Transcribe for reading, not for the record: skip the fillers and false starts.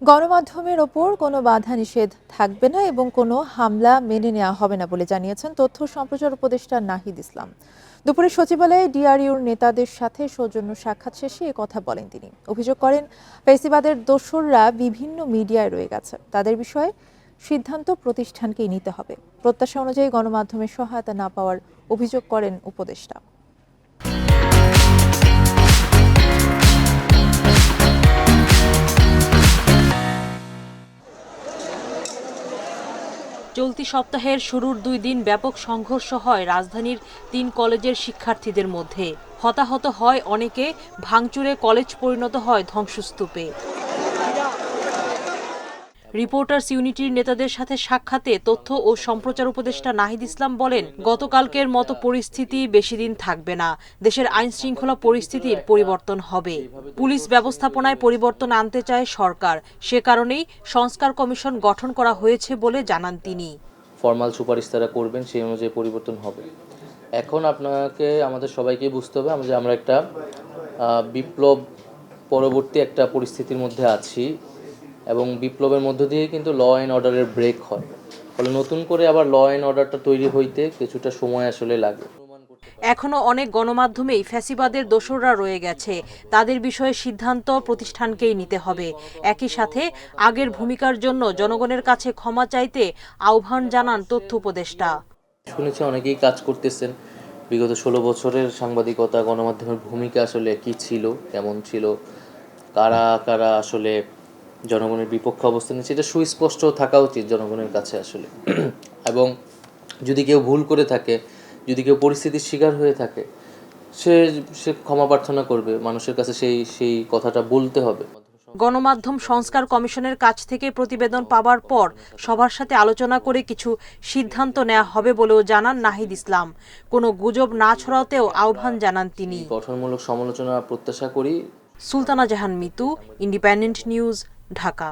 গণমাধ্যমের ওপর কোনো বাধা নিষেধ থাকবে না এবং কোনো হামলা মেনে নেওয়া হবে না বলে জানিয়েছেন তথ্য সম্প্রচার উপদেষ্টা নাহিদ ইসলাম। দুপুরে সচিবালয়ে ডিআরইউর নেতাদের সাথে সৌজন্য সাক্ষাৎ শেষে এ কথা বলেন তিনি। অভিযোগ করেন, ফেসিবাদের দোসররা বিভিন্ন মিডিয়ায় রয়ে গেছে, তাদের বিষয়ে সিদ্ধান্ত প্রতিষ্ঠানকেই নিতে হবে। প্রত্যাশা অনুযায়ী গণমাধ্যমের সহায়তা না পাওয়ার অভিযোগ করেন উপদেষ্টা। চলতি সপ্তাহের শুরুর 2 দিন ব্যাপক সংঘর্ষ হয় রাজধানীর 3 কলেজের শিক্ষার্থীদের মধ্যে। হতাহত হয় অনেকে, ভাঙচুরে কলেজ পরিণত হয় ধ্বংসস্তূপে। রিপোর্টার্স ইউনিটির নেতাদের সাথে সাক্ষাতে তথ্য ও সম্প্রচার উপদেষ্টা নাহিদ ইসলাম বলেন, গতকালকের মতো পরিস্থিতি বেশি দিন থাকবে না। দেশের আইন শৃঙ্খলা পরিস্থিতির পরিবর্তন হবে। পুলিশ ব্যবস্থাপনায় পরিবর্তন আনতে চায় সরকার, সে কারণেই সংস্কার কমিশন গঠন করা হয়েছে বলে জানান তিনি। ফরমাল সুপারিশ তারা করবেন, সেই অনুযায়ী পরিবর্তন হবে। এখন আমাদের সবাইকে বুঝতে হবে যে আমরা একটা বিপ্লব পরবর্তী একটা পরিস্থিতির মধ্যে আছি এবং বিপ্লবের মধ্য দিয়ে কিন্তু ল অ্যান্ড অর্ডারের ব্রেক হয়। ফলে নতুন করে আবার ল অ্যান্ড অর্ডারটা তৈরি হইতে কিছুটা সময় আসলে লাগে। এখনো অনেক গণমাধ্যমেই ফ্যাসিবাদের দোসররা রয়ে গেছে, তাদের বিষয়ে সিদ্ধান্ত প্রতিষ্ঠানকেই নিতে হবে। একই সাথে আগের ভূমিকার জন্য জনগণের কাছে ক্ষমা চাইতে আহ্বান জানান তথ্য উপদেষ্টা। শুনেছি অনেকেই কাজ করতেছেন। বিগত 16 বছরের সাংবাদিকতা, গণমাধ্যমের ভূমিকা আসলে কী ছিল, কেমন ছিল, কারা কারা আসলে জনগণের বিপক্ষে অবস্থান নিচ্ছে, এটা সুস্পষ্ট থাকা উচিত জনগণের কাছে আসলে। এবং যদি কেউ ভুল করে থাকে, যদি কেউ পরিস্থিতির শিকার হয়ে থাকে, সে ক্ষমা প্রার্থনা করবে, মানুষের কাছে সেই কথাটা বলতে হবে। গণমাধ্যম সংস্কার কমিশনের কাছ থেকে প্রতিবেদন পাওয়ার পর সবার সাথে আলোচনা করে কিছু সিদ্ধান্ত নেওয়া হবে বলেও জানান নাহিদ ইসলাম। কোনো গুজব না ছড়াতেও আহ্বান জানান তিনি। গঠনমূলক সমালোচনা প্রত্যাশা করি। সুলতানা জাহান মিতু, ইন্ডিপেন্ডেন্ট নিউজ, ঢাকা।